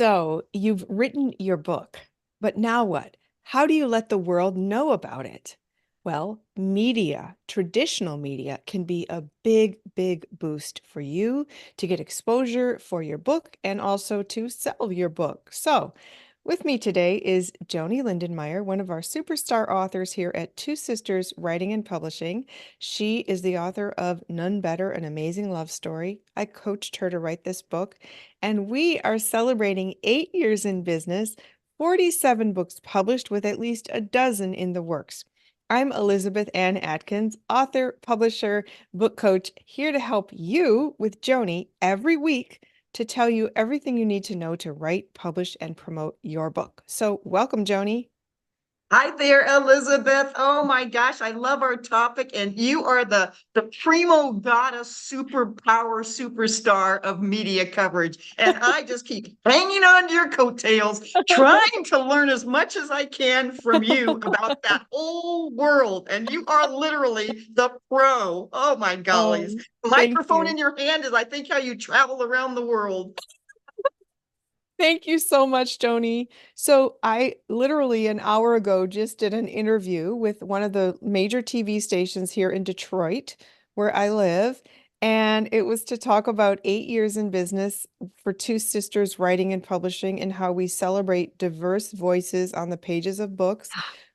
So you've written your book, but now what? How do you let the world know about it? Well, media, traditional media, can be a big, big boost for you to get exposure for your book and also to sell your book. So, with me today is Joanie Lindenmeyer, one of our superstar authors here at Two Sisters Writing and Publishing. She is the author of Nun Better, an amazing love story. I coached her to write this book, and we are celebrating 8 years in business, 47 books published with at least a dozen in the works. I'm Elizabeth Ann Atkins, author, publisher, book coach, here to help you with Joanie every week to tell you everything you need to know to write, publish, and promote your book. So, welcome, Joanie. Hi there, Elizabeth. Oh my gosh, I love our topic, and you are the primo goddess, superpower, superstar of media coverage. And I just keep hanging on to your coattails, trying to learn as much as I can from you about that whole world. And you are literally the pro. Oh my gollies. Oh, thank Microphone you. in your hand is, I think, how you travel around the world. Thank you so much, Joni. So I literally an hour ago just did an interview with one of the major TV stations here in Detroit, where I live. And it was to talk about 8 years in business for Two Sisters Writing and Publishing and how we celebrate diverse voices on the pages of books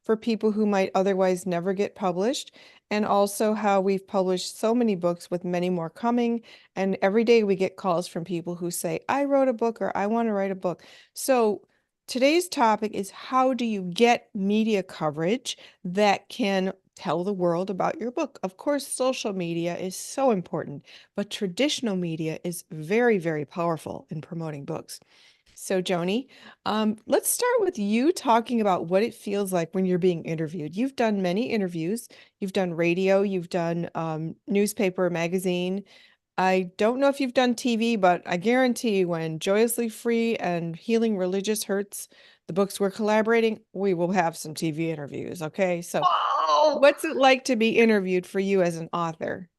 for people who might otherwise never get published. And also how we've published so many books with many more coming, and every day we get calls from people who say, I wrote a book or I want to write a book. So today's topic is how do you get media coverage that can tell the world about your book? Of course, social media is so important, but traditional media is very, very powerful in promoting books. So, Joni, let's start with you talking about what it feels like when you're being interviewed. You've done many interviews, you've done radio, you've done newspaper, magazine. I don't know if you've done TV, but I guarantee when Joyously Free and Healing Religious Hurts, the books we're collaborating, we will have some TV interviews. Okay. So, Whoa. what's it like to be interviewed for you as an author?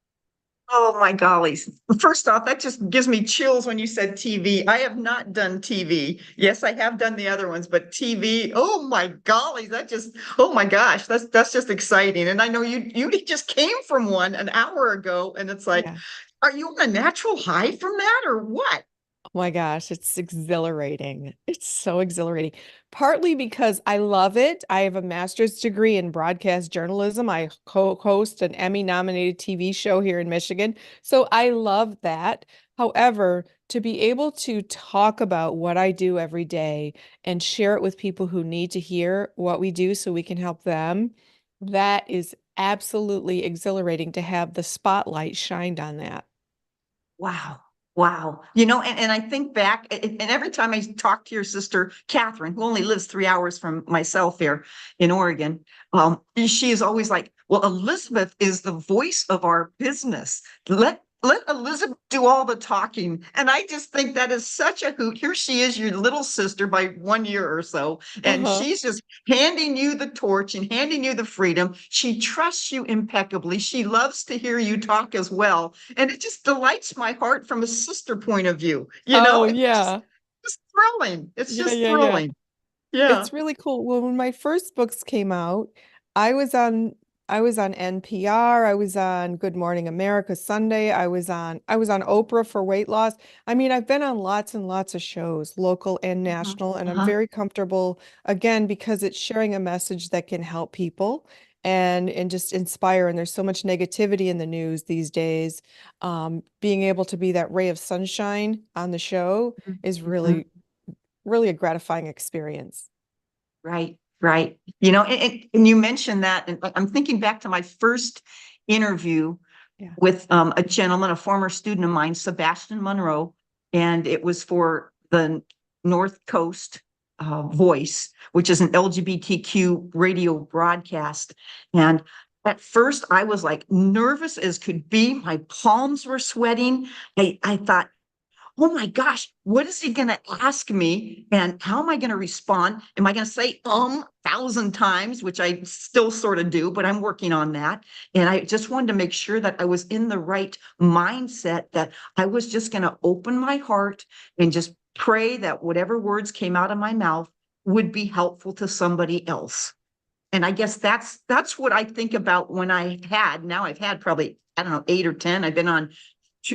Oh my gollies. First off, that just gives me chills when you said TV. I have not done TV. Yes, I have done the other ones, but TV, oh my gollies, oh my gosh, that's just exciting. And I know you just came from one an hour ago, and it's like, Yeah. are you on a natural high from that or what? Oh my gosh, it's exhilarating. It's so exhilarating. Partly because I love it. I have a master's degree in broadcast journalism. I co-host an Emmy-nominated TV show here in Michigan. So I love that. However, to be able to talk about what I do every day and share it with people who need to hear what we do so we can help them, that is absolutely exhilarating to have the spotlight shined on that. Wow. Wow. And I think back, and every time I talk to your sister, Catherine, who only lives 3 hours from myself here in Oregon, she is always like, well, Elizabeth is the voice of our business. Let Elizabeth do all the talking. And I just think that is such a hoot. Here she is, your little sister by 1 year or so, and Uh-huh. she's just handing you the torch and handing you the freedom. She trusts you impeccably. She loves to hear you talk as well. And it just delights my heart from a sister point of view. Oh, It's yeah. just thrilling. It's Yeah, just yeah, yeah. thrilling. Yeah. It's really cool. Well, when my first books came out, I was on I was on NPR, I was on Good Morning America Sunday, I was on Oprah for weight loss. I mean, I've been on lots and lots of shows, local and Mhm. national, and I'm Uh-huh. very comfortable again because it's sharing a message that can help people and just inspire. And there's so much negativity in the news these days. Being able to be that ray of sunshine on the show is Mhm. really a gratifying experience. Right, right. And you mentioned that, and I'm thinking back to my first interview Yeah. with a gentleman, a former student of mine, Sebastian Monroe, and it was for the North Coast Voice, which is an LGBTQ radio broadcast. And at first, I was like nervous as could be. My palms were sweating. I thought, oh my gosh, what is he going to ask me? And how am I going to respond? Am I going to say 1,000 times, which I still sort of do, but I'm working on that. And I just wanted to make sure that I was in the right mindset, that I was just going to open my heart and just pray that whatever words came out of my mouth would be helpful to somebody else. And I guess that's what I think about when I've had probably, I don't know, 8 or 10. I've been on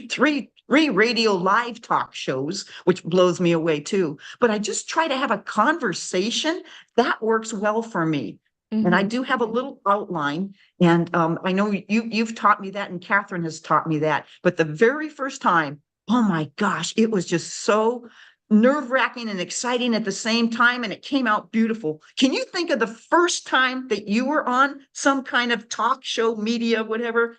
three radio live talk shows, which blows me away too. But I just try to have a conversation that works well for me. And I Hmm. do have a little outline, and I know you've taught me that, and Catherine has taught me that. But the very first time, oh my gosh, it was just so nerve-wracking and exciting at the same time, and it came out beautiful. Can you think of the first time that you were on some kind of talk show, media, whatever?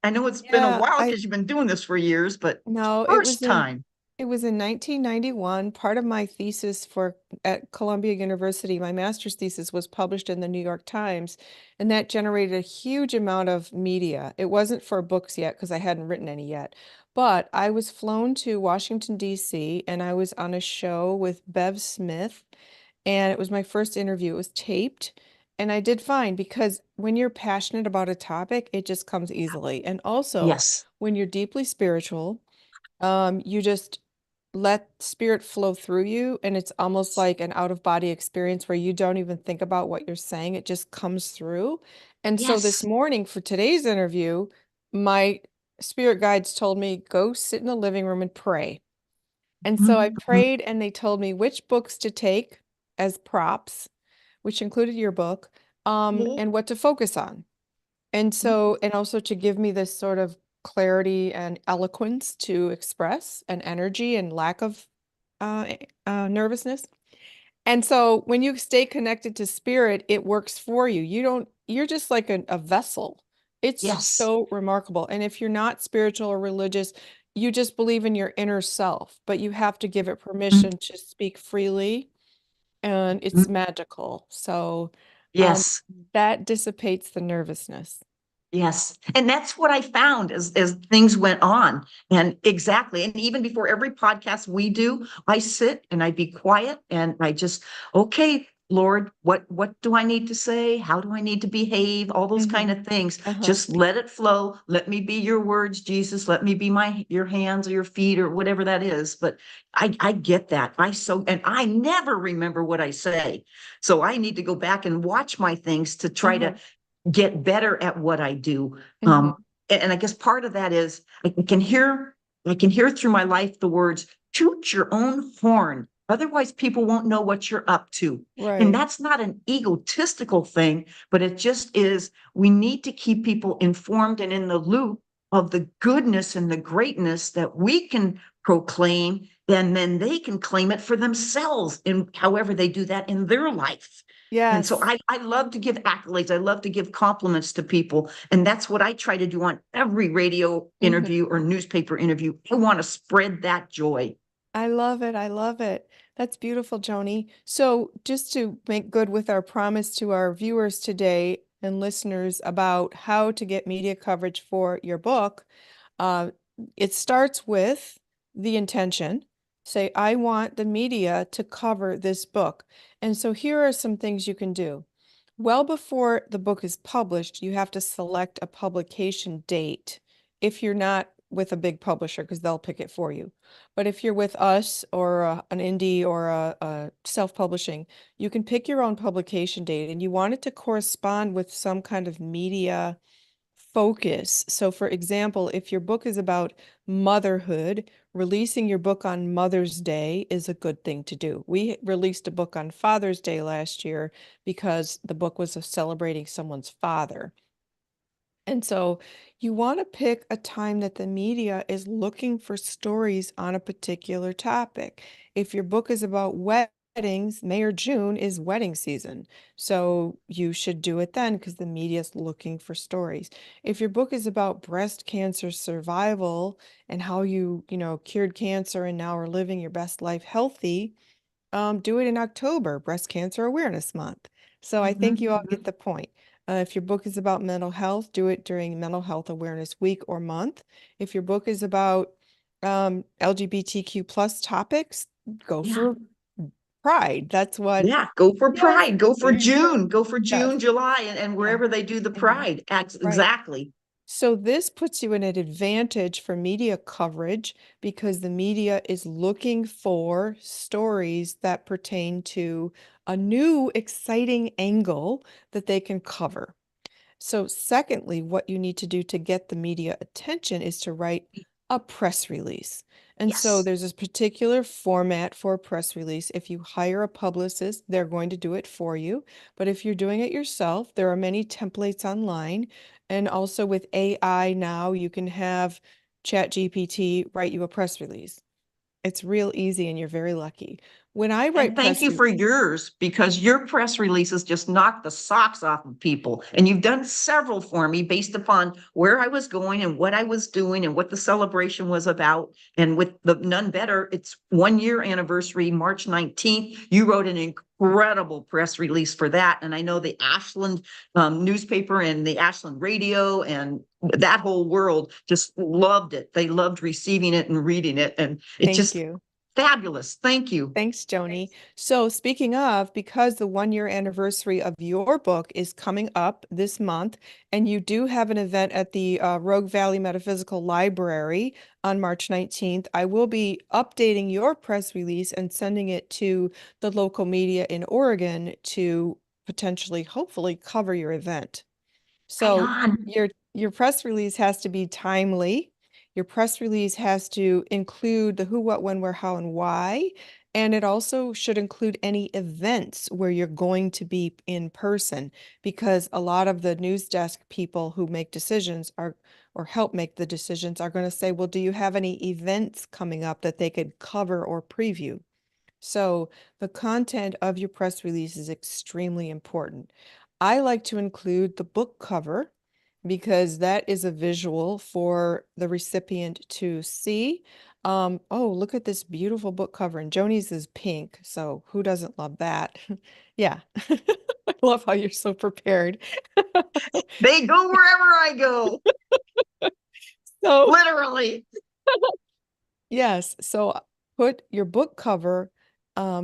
I know it's been a Yeah, while I because you've been doing this for years, but no, first time. it was in 1991. Part of my thesis for at Columbia University, my master's thesis was published in the New York Times, and that generated a huge amount of media. It wasn't for books yet because I hadn't written any yet. But I was flown to Washington, D.C., and I was on a show with Bev Smith, and it was my first interview. It was taped, and I did fine because when you're passionate about a topic, it just comes easily. And also, Yes. when you're deeply spiritual, you just let spirit flow through you, and it's almost like an out-of-body experience where you don't even think about what you're saying. It just comes through. And so this Yes. morning for today's interview, my spirit guides told me, go sit in the living room and pray. And so I Mhm. prayed, and they told me which books to take as props, which included your book, and what to focus on. And so, and also to give me this sort of clarity and eloquence to express, and energy and lack of nervousness. And so when you stay connected to spirit, it works for you. You're just like a vessel. It's Yes. so remarkable. And if you're not spiritual or religious, you just believe in your inner self, but you have to give it Mhm. permission to speak freely, and Mhm. it's magical. So um, Yes. that dissipates the nervousness. Yes. And that's what I found as things went on. And exactly. And even before every podcast we do, I sit and I be quiet and I just, okay, Lord, what do I need to say? How do I need to behave? All those Hmm. kind of things. Uh-huh. Just let it flow. Let me be your words, Jesus. Let me be your hands or your feet or whatever that is. But I get that. And I never remember what I say. So I need to go back and watch my things to try to Uh-huh. get better at what I do. Hmm. And I guess part of that is I can hear through my life the words, toot your own horn. Otherwise, people won't know what you're up to. And Right. that's not an egotistical thing, but it just is we need to keep people informed and in the loop of the goodness and the greatness that we can proclaim, and then they can claim it for themselves in however they do that in their life. And so Yes. I love to give accolades. I love to give compliments to people. And that's what I try to do on every radio Hmm. interview or newspaper interview. I want to spread that joy. I love it. I love it. That's beautiful, Joni. So, just to make good with our promise to our viewers today and listeners about how to get media coverage for your book, uh, it starts with the intention. Say, I want the media to cover this book. And so, here are some things you can do. Well, before the book is published, you have to select a publication date if you're not with a big publisher, because they'll pick it for you. But if you're with us or an indie or a self-publishing, you can pick your own publication date, and you want it to correspond with some kind of media focus. So, for example, if your book is about motherhood, releasing your book on Mother's Day is a good thing to do. We released a book on Father's Day last year because the book was celebrating someone's father. And so you want to pick a time that the media is looking for stories on a particular topic. If your book is about weddings, May or June is wedding season. So you should do it then because the media is looking for stories. If your book is about breast cancer survival and how you cured cancer and now are living your best life healthy, do it in October, Breast Cancer Awareness Month. So I think Mhm, you all get mhm. the point. If your book is about mental health, do it during Mental Health Awareness Week or month. If your book is about LGBTQ plus topics, go Yeah. for Pride. That's what, Yeah. Go for yes, Pride. there you go. Go for Yes. June, July, and Yeah. wherever they do the Hmm. Pride. Right. Exactly. So this puts you in an advantage for media coverage because the media is looking for stories that pertain to a new exciting angle that they can cover. So, secondly, what you need to do to get the media attention is to write a press release. And so Yes. there's this particular format for a press release. If you hire a publicist, they're going to do it for you. But if you're doing it yourself, there are many templates online. And also with AI now, you can have ChatGPT write you a press release. It's real easy and you're very lucky. When I And write thank press you for yours because your press releases just knocked the socks off of people. And you've done several for me based upon where I was going and what I was doing and what the celebration was about. And with the Nun Better, it's 1 year anniversary, March 19th. You wrote an incredible press release for that. And I know the Ashland newspaper and the Ashland radio and that whole world just loved it. They loved receiving it and reading it. And it Thank just you. fabulous. Thank you. Thanks, Joanie. So, speaking of, because the 1 year anniversary of your book is coming up this month, and you do have an event at the Rogue Valley Metaphysical Library on March 19th, I will be updating your press release and sending it to the local media in Oregon to potentially, hopefully, cover your event. Right So on. your press release has to be timely. Your press release has to include the who, what, when, where, how, and why. And it also should include any events where you're going to be in person, because a lot of the news desk people who make decisions are, or help make the decisions, are going to say, well, do you have any events coming up that they could cover or preview? So the content of your press release is extremely important. I like to include the book cover because that is a visual for the recipient to see. Oh, look at this beautiful book cover. And Joni's is pink, so who doesn't love that? Yeah. I love how you're so prepared. They go wherever I go, So literally. yes, so put your book cover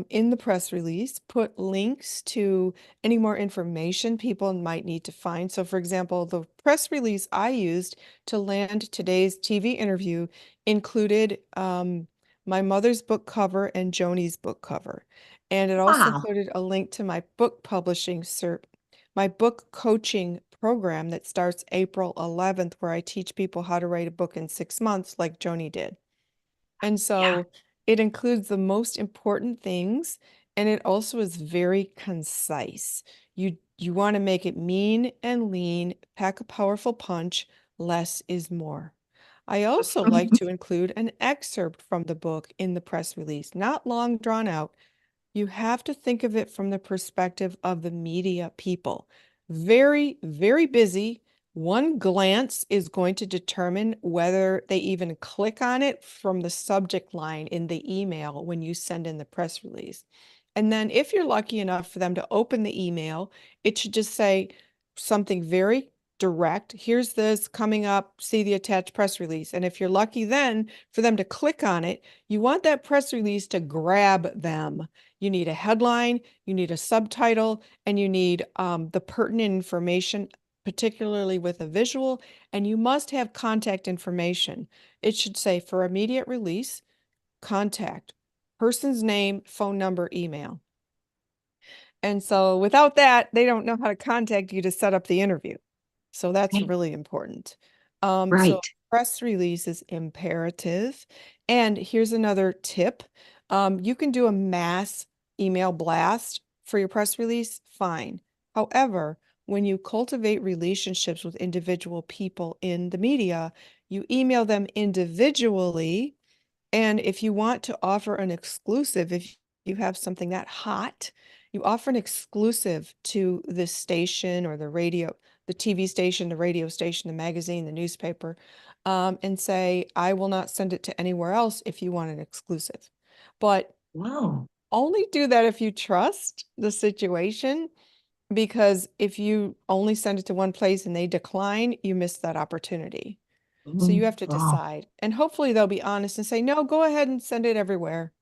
in the press release, put links to any more information people might need to find. So, for example, the press release I used to land today's TV interview included my mother's book cover and Joanie's book cover. And it also Wow. included a link to my book publishing cert, my book coaching program that starts April 11th, where I teach people how to write a book in 6 months, like Joanie did. And Yeah. so it includes the most important things, and it also is very concise. You want to make it mean and lean, pack a powerful punch, less is more. I also like to include an excerpt from the book in the press release, not long drawn out, you have to think of it from the perspective of the media people. Very, very busy. One glance is going to determine whether they even click on it from the subject line in the email when you send in the press release. And then if you're lucky enough for them to open the email, it should just say something very direct. Here's this coming up, see the attached press release. And if you're lucky then for them to click on it, you want that press release to grab them. You need a headline, you need a subtitle, and you need the pertinent information, particularly with a visual, and you must have contact information. It should say for immediate release, contact, person's name, phone number, email. And so without that, they don't know how to contact you to set up the interview. So that's Right. really important. So Right. press release is imperative. And here's another tip. You can do a mass email blast for your press release, fine. However, when you cultivate relationships with individual people in the media, you email them individually, and if you want to offer an exclusive, if you have something that hot, you offer an exclusive to the station or the radio, the TV station, the radio station, the magazine, the newspaper, and say, I will not send it to anywhere else if you want an exclusive. But Whoa. only do that if you trust the situation, because if you only send it to one place and they decline, you miss that opportunity. So you Mhm. have to Wow. decide. And hopefully they'll be honest and say, no, go ahead and send it everywhere,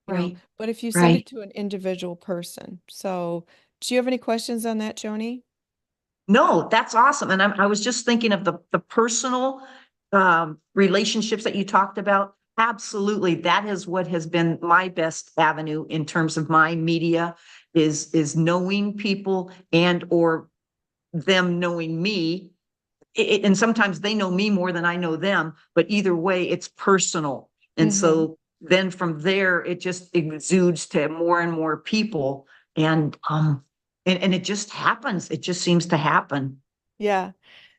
Right. but if you send Right. it to an individual person. So do you have any questions on that, Joni? No, that's awesome. And I was just thinking of the personal relationships that you talked about. Absolutely. That is what has been my best avenue in terms of my media is knowing people and or them knowing me. And sometimes they know me more than I know them, but either way, it's personal. And Hmm. so then from there, it just exudes to more and more people. And and it just happens. It just seems to happen. Yeah. Yeah.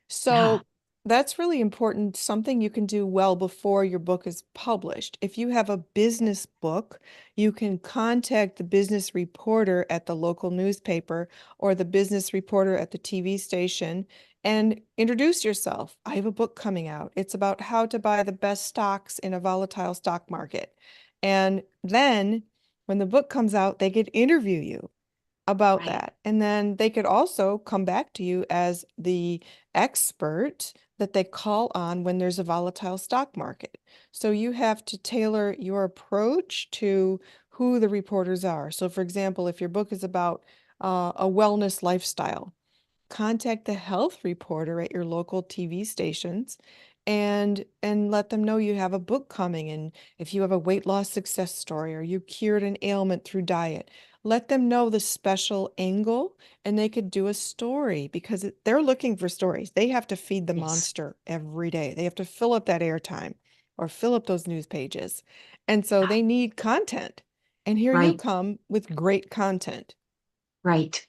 So that's really important, something you can do well before your book is published. If you have a business book, you can contact the business reporter at the local newspaper or the business reporter at the TV station and introduce yourself. I have a book coming out. It's about how to buy the best stocks in a volatile stock market. And then when the book comes out, they could interview you about Right. that. And then they could also come back to you as the expert that they call on when there's a volatile stock market. So you have to tailor your approach to who the reporters are. So, for example, if your book is about a wellness lifestyle, contact the health reporter at your local TV stations and let them know you have a book coming, and if you have a weight loss success story or you cured an ailment through diet, let them know the special angle and they could do a story because they're looking for stories. They have to feed the Yes. monster every day. They have to fill up that airtime or fill up those news pages. And so Yeah. they need content. And here you Right. come with great content. Right.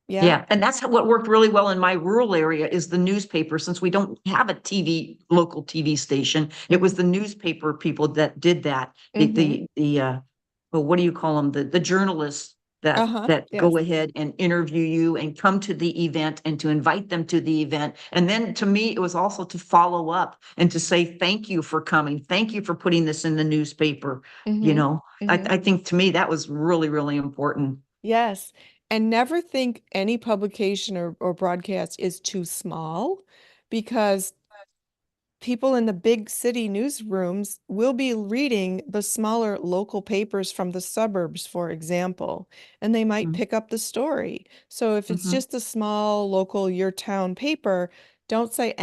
Yeah. Yeah. And that's what worked really well in my rural area is the newspaper. Since we don't have a local TV station, it was Hmm. the newspaper people that did that. Hmm. Well, what do you call them? The journalists Uh-huh. that go Yes. ahead and interview you and come to the event and to invite them to the event. And then to me, it was also to follow up and to say, thank you for coming. Thank you for putting this in the newspaper. You Hmm. know, Hmm. I think to me, that was really, really important. Yes. And never think any publication or broadcast is too small because people in the big city newsrooms will be reading the smaller local papers from the suburbs, for example, and they might pick up the story. So if it's Mm-hmm. just a small local your town paper, don't say,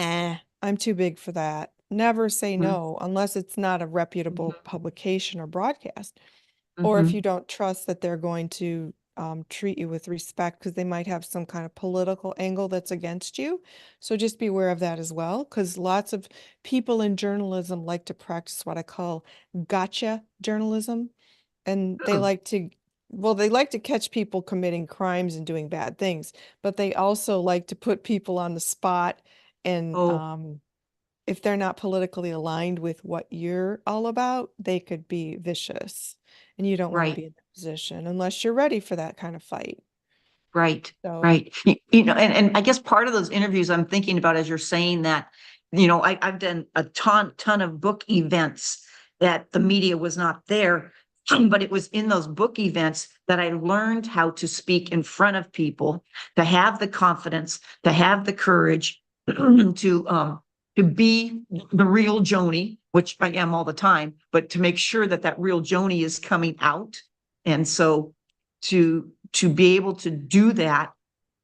I'm too big for that. Never say Mm-hmm. no unless it's not a reputable publication or broadcast. Or if Mm-hmm. you don't trust that they're going to treat you with respect because they might have some kind of political angle that's against you. So just be aware of that as well, because lots of people in journalism like to practice what I call gotcha journalism. And they Oh, like to, well, they like to catch people committing crimes and doing bad things, but they also like to put people on the spot and oh, if they're not politically aligned with what you're all about, they could be vicious. And you don't want to right, be in that position unless you're ready for that kind of fight. right, So, right. You know, and I guess part of those interviews I'm thinking about as you're saying that, I've done a ton of book events that the media was not there, but it was in those book events that I learned how to speak in front of people, to have the confidence, to have the courage to be the real Joanie, which I am all the time, but to make sure that that real Joanie is coming out. And so to be able to do that,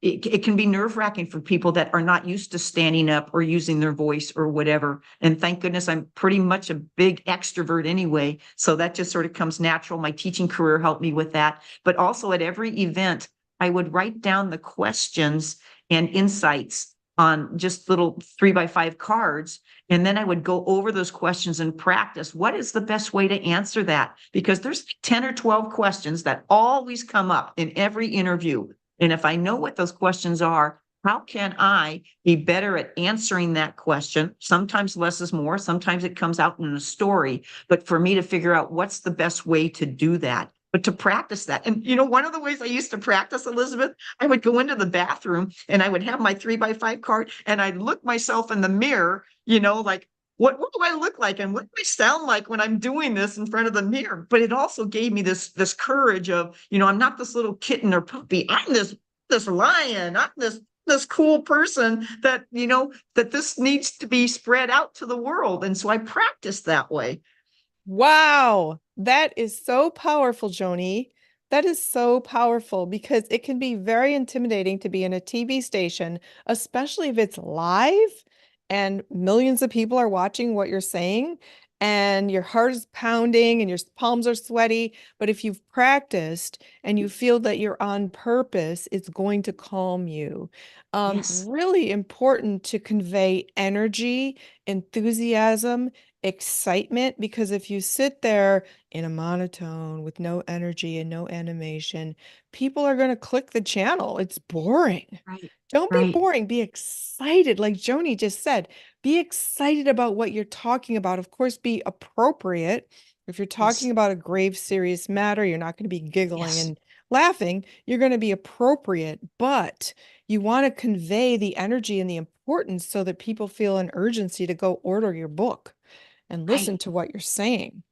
it can be nerve-wracking for people that are not used to standing up or using their voice or whatever. And thank goodness I'm pretty much a big extrovert anyway. So that just sort of comes natural. My teaching career helped me with that. But also at every event, I would write down the questions and insights on just little 3x5 cards. And then I would go over those questions and practice. What is the best way to answer that? Because there's 10 or 12 questions that always come up in every interview. And if I know what those questions are, how can I be better at answering that question? Sometimes less is more. Sometimes it comes out in a story. But for me to figure out what's the best way to do that, but to practice that. And, one of the ways I used to practice, Elizabeth, I would go into the bathroom and I would have my 3x5 card and I'd look myself in the mirror, like, what do I look like and what do I sound like when I'm doing this in front of the mirror? But it also gave me this courage of, I'm not this little kitten or puppy. I'm this lion. I'm this cool person that, that this needs to be spread out to the world. And so I practiced that way. wow, that is so powerful, Joni. That is so powerful because it can be very intimidating to be in a TV station, especially if it's live and millions of people are watching what you're saying and your heart is pounding and your palms are sweaty. But if you've practiced and you feel that you're on purpose, it's going to calm you. Yes, Really important to convey energy, enthusiasm, excitement, because if you sit there in a monotone with no energy and no animation, people are going to click the channel. It's boring. right, Don't be right. boring. Be excited. Like Joni just said, be excited about what you're talking about. Of course, be appropriate. If you're talking Yes, about a grave, serious matter, you're not going to be giggling yes, and laughing. You're going to be appropriate, but you want to convey the energy and the importance so that people feel an urgency to go order your book and right, listen to what you're saying.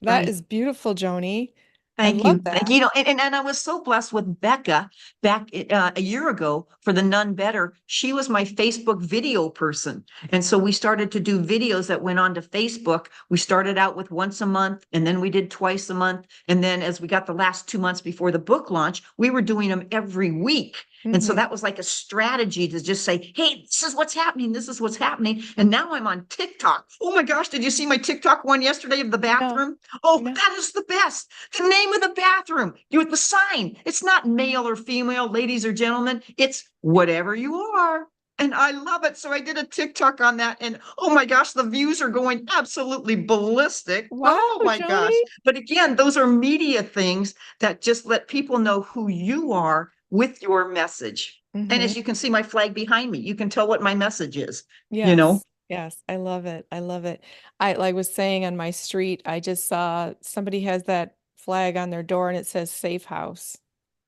That right. is beautiful, Joni. I Thank love you. Thank you. that. You know, and I was so blessed with Becca back a year ago for the Nun Better. She was my Facebook video person. And so we started to do videos that went on to Facebook. We started out with once a month, and then we did twice a month. And then as we got the last 2 months before the book launch, we were doing them every week. And so Hmm. that was like a strategy to just say, hey, this is what's happening. This is what's happening. And now I'm on TikTok. Oh my gosh, did you see my TikTok one yesterday of the No, bathroom? Oh, no. that is the best. The name of the bathroom, you with the sign. It's not male or female, ladies or gentlemen. It's whatever you are. And I love it. So I did a TikTok on that. And oh my gosh, the views are going absolutely ballistic. Wow, Oh my gosh. Joni. But again, those are media things that just let people know who you are with your message. And Hmm. as you can see, my flag behind me, you can tell what my message is, you know? Yes. Yes. I love it. I love it. I like was saying on my street, I just saw somebody has that flag on their door and it says safe house.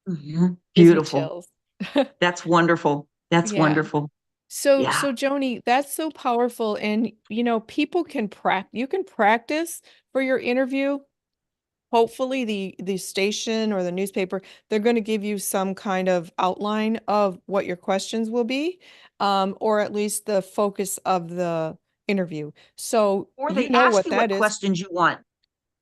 Mhm. Gives me Beautiful. chills. That's wonderful. That's Yeah. wonderful. So, Yeah. so Joni, that's so powerful. And people can practice, you can practice for your interview. Hopefully the station or the newspaper, they're going to give you some kind of outline of what your questions will be, or at least the focus of the interview. So Or you they know ask what you what that is. questions you want,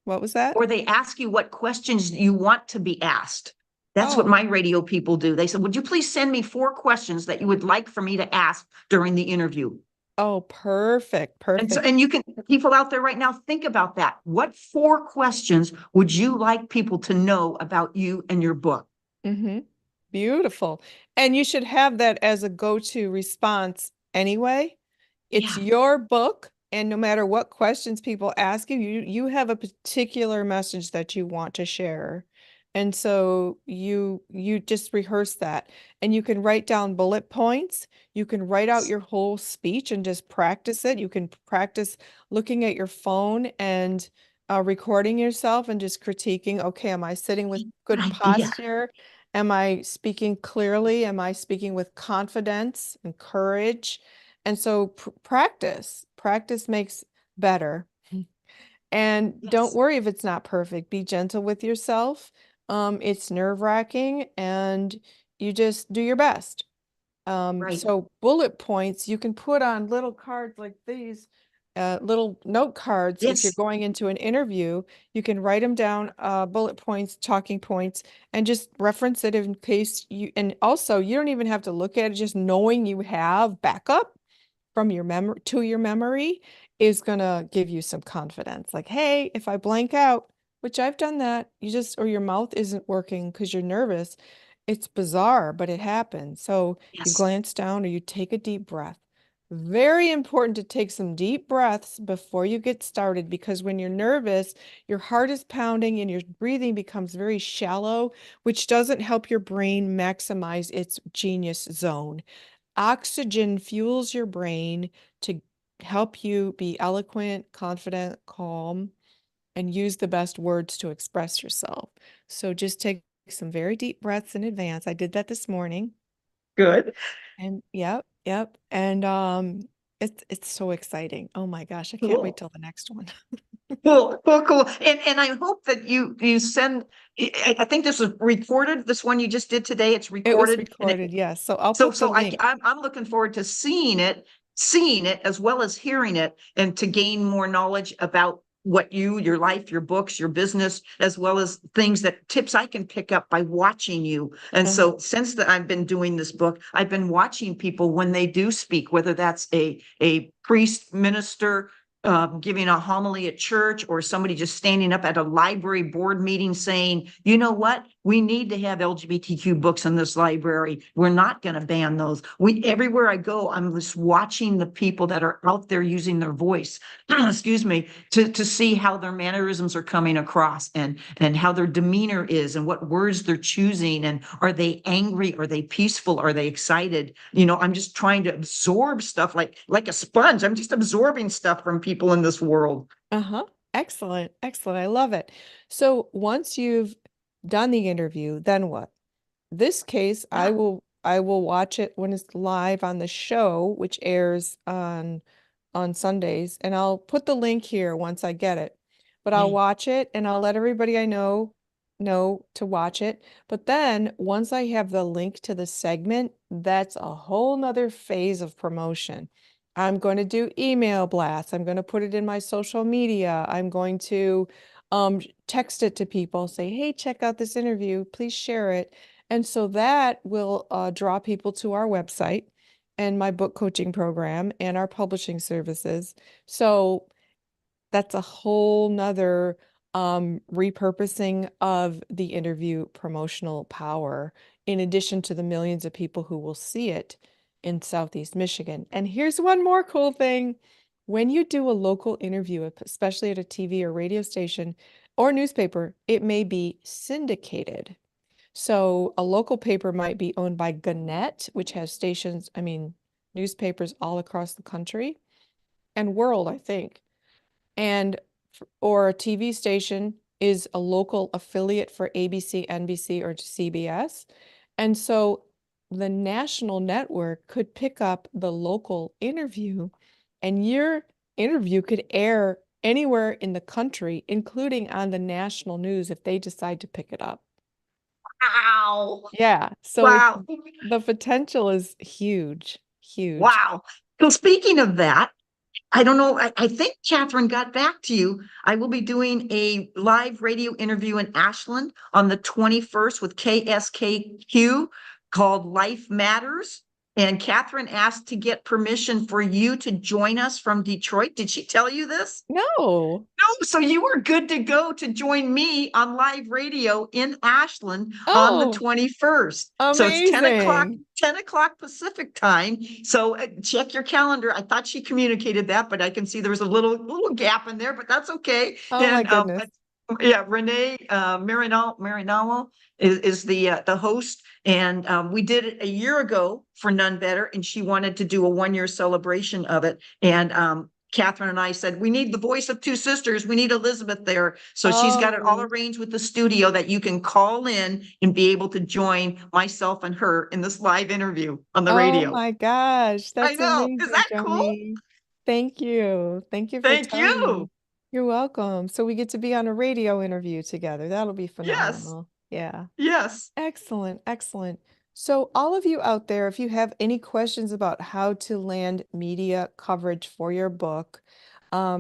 What was that? or they ask you what questions you want to be asked. That's what Oh, my radio people do. They said, would you please send me 4 questions that you would like for me to ask during the interview? oh, perfect, And so, perfect. and you can, people out there right now, think about that. What 4 questions would you like people to know about you and your book? Hmm. Beautiful. And you should have that as a go-to response anyway. It's Yeah. your book, and no matter what questions people ask you, you have a particular message that you want to share. And so you just rehearse that. And you can write down bullet points. You can write out your whole speech and just practice it. You can practice looking at your phone and recording yourself and just critiquing, okay, am I sitting with Good good idea. posture? Am I speaking clearly? Am I speaking with confidence and courage? And so practice makes better. And don't Yes. worry if it's not perfect. Be gentle with yourself. It's nerve-wracking and you just do your best. Right. So bullet points you can put on little cards like these, little note cards. If you're Yes. going into an interview, you can write them down, bullet points, talking points, and just reference it in case you, and also you don't even have to look at it, just knowing you have backup from your memory to your memory is gonna give you some confidence. Like, hey, if I blank out, which I've done that, you just, or your mouth isn't working because you're nervous. It's bizarre, but it happens. So you Yes. glance down or you take a deep breath. Very important to take some deep breaths before you get started because when you're nervous, your heart is pounding and your breathing becomes very shallow, which doesn't help your brain maximize its genius zone. Oxygen fuels your brain to help you be eloquent, confident, calm, and use the best words to express yourself. So just take some very deep breaths in advance. I did that this morning. Good. And yep, yep. And it's so exciting. Oh my gosh, I can't wait Cool. till the next one. Cool, cool, cool. And I hope that you send. I think this is recorded. This one you just did today, it's It was recorded, and recorded, yes. So I'll so put the so I link. I'm looking forward to seeing it as well as hearing it, and to gain more knowledge about what your life, your books, your business, as well as things that tips I can pick up by watching you. And Uh-huh. so since that I've been doing this book, I've been watching people when they do speak, whether that's a priest, minister, giving a homily at church, or somebody just standing up at a library board meeting saying, you know what, we need to have LGBTQ books in this library. We're not going to ban those. Everywhere I go, I'm just watching the people that are out there using their voice, excuse me, to see how their mannerisms are coming across, and how their demeanor is, and what words they're choosing, and are they angry, are they peaceful, are they excited? I'm just trying to absorb stuff like a sponge. I'm just absorbing stuff from people in this world. Uh-huh. Excellent. Excellent. I love it. So once you've done the interview, then what? This case, I Yeah. will I will watch it when it's live on the show, which airs on Sundays, and I'll put the link here once I get it. But I'll Yay. watch it and I'll let everybody I know to watch it. But then once I have the link to the segment, that's a whole nother phase of promotion. I'm going to do email blasts. I'm going to put it in my social media. I'm going to text it to people, say, hey, check out this interview. Please share it. And so that will draw people to our website and my book coaching program and our publishing services. So that's a whole nother repurposing of the interview promotional power, in addition to the millions of people who will see it in Southeast Michigan. And here's one more cool thing. When you do a local interview, especially at a TV or radio station or newspaper, it may be syndicated. So a local paper might be owned by Gannett, which has stations, I mean, newspapers all across the country and world, I think. And or a TV station is a local affiliate for ABC, NBC, or CBS. And so the national network could pick up the local interview, and your interview could air anywhere in the country, including on the national news if they decide to pick it up. Wow. Yeah, so it's Wow. the potential is huge, huge. Wow. So speaking of that, I don't know. I think Catherine got back to you. I will be doing a live radio interview in Ashland on the 21st with KSKQ called Life Matters. And Catherine asked to get permission for you to join us from Detroit. Did she tell you this? No. No, so you were good to go to join me on live radio in Ashland on the Oh, 21st. So it's 10 o'clock, amazing. 10 o'clock Pacific time. So check your calendar. I thought she communicated that, but I can see there was a little gap in there, but that's okay. Oh my And goodness. yeah, Renee Marinello is the host. And we did it a year ago for Nun Better, and she wanted to do a 1 year celebration of it. And Catherine and I said, we need the voice of two sisters. We need Elizabeth there. So she's got it all Oh, arranged with the studio that you can call in and be able to join myself and her in this live interview on the oh radio. my gosh. I That's know. Is amazing, that cool? Joanie. Thank you. Thank you for Thank telling you. me. You're welcome. So we get to be on a radio interview together. That'll be Yes. phenomenal. Yeah. Yes. Excellent, excellent. So, all of you out there, if you have any questions about how to land media coverage for your book,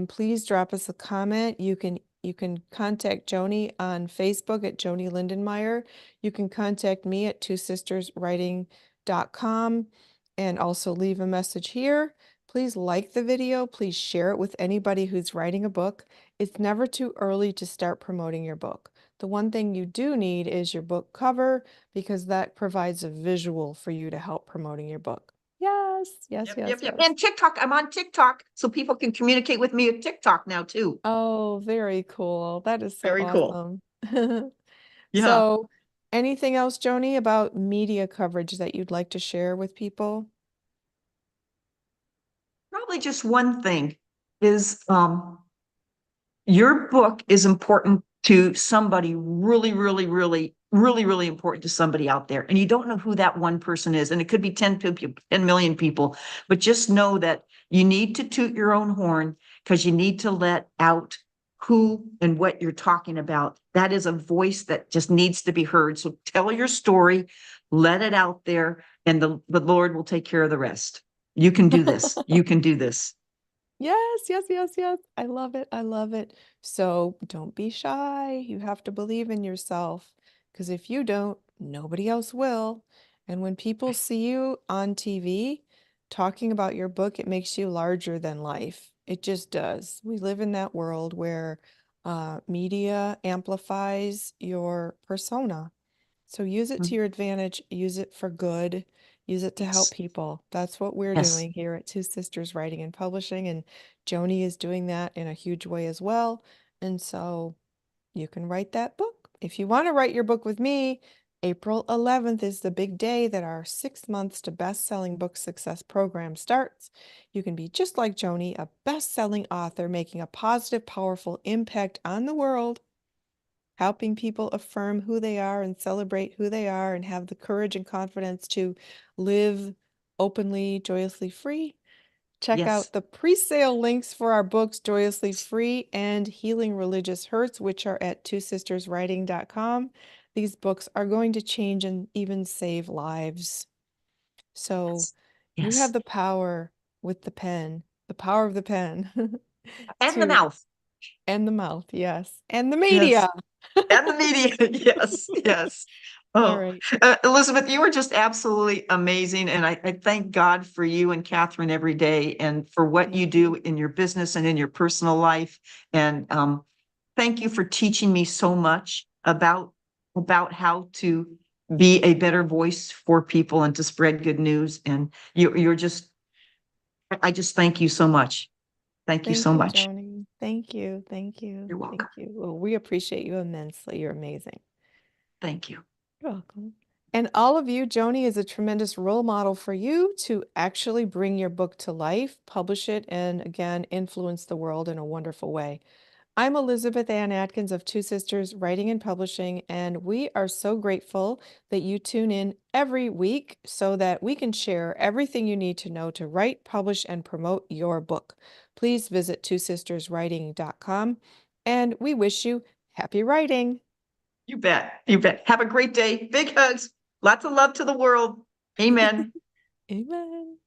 please drop us a comment. You can contact Joanie on Facebook at Joanie Lindenmeyer. You can contact me at twosisterswriting.com and also leave a message here. Please like the video. Please share it with anybody who's writing a book. It's never too early to start promoting your book. The one thing you do need is your book cover because that provides a visual for you to help promoting your book. Yes, yes, Yep. yes, Yep. Yep. yes. And TikTok. I'm on TikTok so people can communicate with me at TikTok now too. Oh, very cool. That is so Very cool. awesome. Yeah. So, anything else, Joanie, about media coverage that you'd like to share with people? Probably just one thing is your book is important to somebody really important to somebody out there. And you don't know who that one person is. And it could be 10 million people, but just know that you need to toot your own horn because you need to let out who and what you're talking about. That is a voice that just needs to be heard. So tell your story, let it out there, and the Lord will take care of the rest. You can do this. You can do this. Yes, yes, yes, yes. I love it. I love it. So don't be shy. You have to believe in yourself because if you don't, nobody else will. And when people see you on TV talking about your book, it makes you larger than life. It just does. We live in that world where media amplifies your persona. So use it to Mhm. your advantage, use it for good, use it to help Yes, people. That's what we're yes, doing here at Two Sisters Writing and Publishing, and Joanie is doing that in a huge way as well. And so you can write that book. If you want to write your book with me, April 11th is the big day that our 6 months to best-selling book success program starts. You can be just like Joanie, a best-selling author making a positive, powerful impact on the world, helping people affirm who they are and celebrate who they are and have the courage and confidence to live openly, joyously free. Check yes. out the pre-sale links for our books, Joyously Free and Healing Religious Hurts, which are at twosisterswriting.com. These books are going to change and even save lives. So Yes. you have Yes. the power with the pen, the power of the pen And the to, mouth. and the mouth, yes, and the Yes. media. And the media. Yes. Yes. All Oh, right. Elizabeth, you were just absolutely amazing. And I thank God for you and Catherine every day and for what you Thank do you. in your business and in your personal life. And thank you for teaching me so much about how to be a better voice for people and to spread good news. And you're just, I just thank you so much. Thank you so Thank you, much. Joanie. Thank you. Thank you. You're welcome. Thank you. Well, we appreciate you immensely. You're amazing. Thank you. You're welcome. And all of you, Joanie is a tremendous role model for you to actually bring your book to life, publish it, and again, influence the world in a wonderful way. I'm Elizabeth Ann Atkins of Two Sisters Writing and Publishing, and we are so grateful that you tune in every week so that we can share everything you need to know to write, publish, and promote your book. Please visit twosisterswriting.com, and we wish you happy writing. You bet. You bet. Have a great day. Big hugs. Lots of love to the world. Amen. Amen.